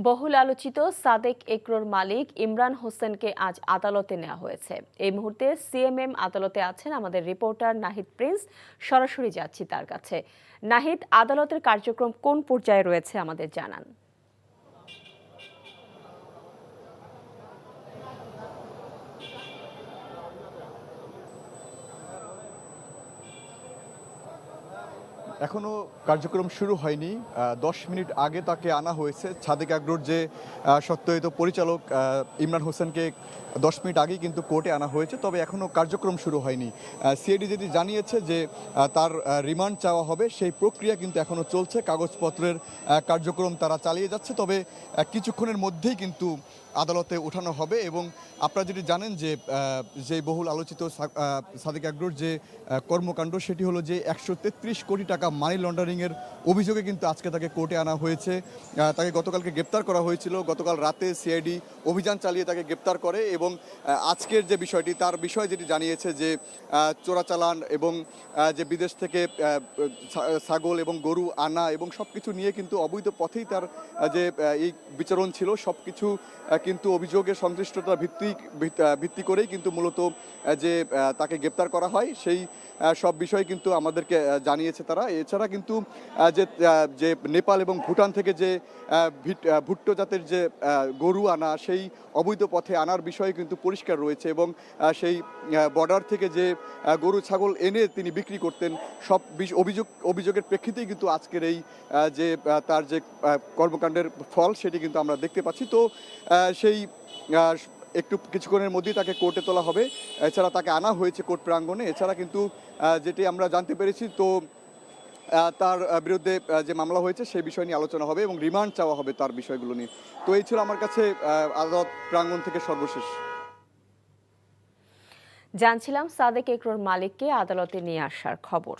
বহুল আলোচিত সাদেক এগ্রোর মালিক ইমরান হোসেনকে আজ আদালতে নেওয়া হয়েছে। এই মুহূর্তে সিএমএম আদালতে আছেন আমাদের রিপোর্টার নাহিদ প্রিন্স। সরাসরি যাচ্ছি তার কাছে। নাহিদ, আদালতের কার্যক্রম কোন পর্যায়ে রয়েছে আমাদের জানান। এখনো কার্যক্রম শুরু হয়নি। 10 মিনিট আগে তাকে আনা হয়েছে। সাদেক এগ্রোর যে সত্যায়িত পরিচালক ইমরান হোসেনকে 10 মিনিট আগেই কিন্তু কোর্টে আনা হয়েছে, তবে এখনো কার্যক্রম শুরু হয়নি। সিআইডি যেটি জানিয়েছে যে তার রিমান্ড চাওয়া হবে, সেই প্রক্রিয়া কিন্তু এখনো চলছে। কাগজপত্রের কার্যক্রম তারা চালিয়ে যাচ্ছে, তবে কিছুক্ষণের মধ্যেই কিন্তু আদালতে ওঠানো হবে। এবং আপনারা যেটি জানেন যে বহুল আলোচিত সাদেক এগ্রোর যে কর্মকাণ্ড, সেটি হলো যে 133 কোটি টাকা মানি লন্ডারিংয়ের অভিযোগে কিন্তু আজকে তাকে কোর্টে আনা হয়েছে। তাকে গতকালকে গ্রেপ্তার করা হয়েছিল। গতকাল রাতে সিআইডি অভিযান চালিয়ে তাকে গ্রেপ্তার করে এবং আজকের যে বিষয়টি, তার বিষয় যেটি জানিয়েছে যে চোরাচালান এবং যে বিদেশ থেকে ছাগল এবং গরু আনা এবং সব কিছু নিয়ে কিন্তু অবৈধ পথেই তার যে এই বিচরণ ছিল, সব কিছু কিন্তু অভিযোগের সংশ্লিষ্টতা ভিত্তি করেই কিন্তু মূলত যে তাকে গ্রেপ্তার করা হয়, সেই সব বিষয় কিন্তু আমাদেরকে জানিয়েছে তারা। এছাড়া কিন্তু যে নেপাল এবং ভুটান থেকে যে ভুট্টো জাতের যে গরু আনা, সেই অবৈধ পথে আনার বিষয়ে কিন্তু পরিষ্কার রয়েছে এবং সেই বর্ডার থেকে যে গরু ছাগল এনে তিনি বিক্রি করতেন, সব অভিযোগের প্রেক্ষিতেই কিন্তু আজকের এই যে তার যে কর্মকাণ্ডের ফল, সেটি কিন্তু আমরা দেখতে পাচ্ছি। তো সেই কিছুক্ষণের মধ্যেই তাকে কোর্টে তোলা হবে। এছাড়া তাকে আনা হয়েছে কোর্ট প্রাঙ্গণে। এছাড়া কিন্তু যেটি আমরা জানতে পেরেছি, তো তার বিরুদ্ধে যে মামলা হয়েছে সেই বিষয় নিয়ে আলোচনা হবে এবং রিমান্ড চাওয়া হবে তার বিষয়গুলো নিয়ে। তো এই ছিল আমার কাছে আদালত প্রাঙ্গণ থেকে সর্বশেষ। জানছিলাম সাদেক এগ্রোর মালিককে আদালতে নিয়ে আসার খবর।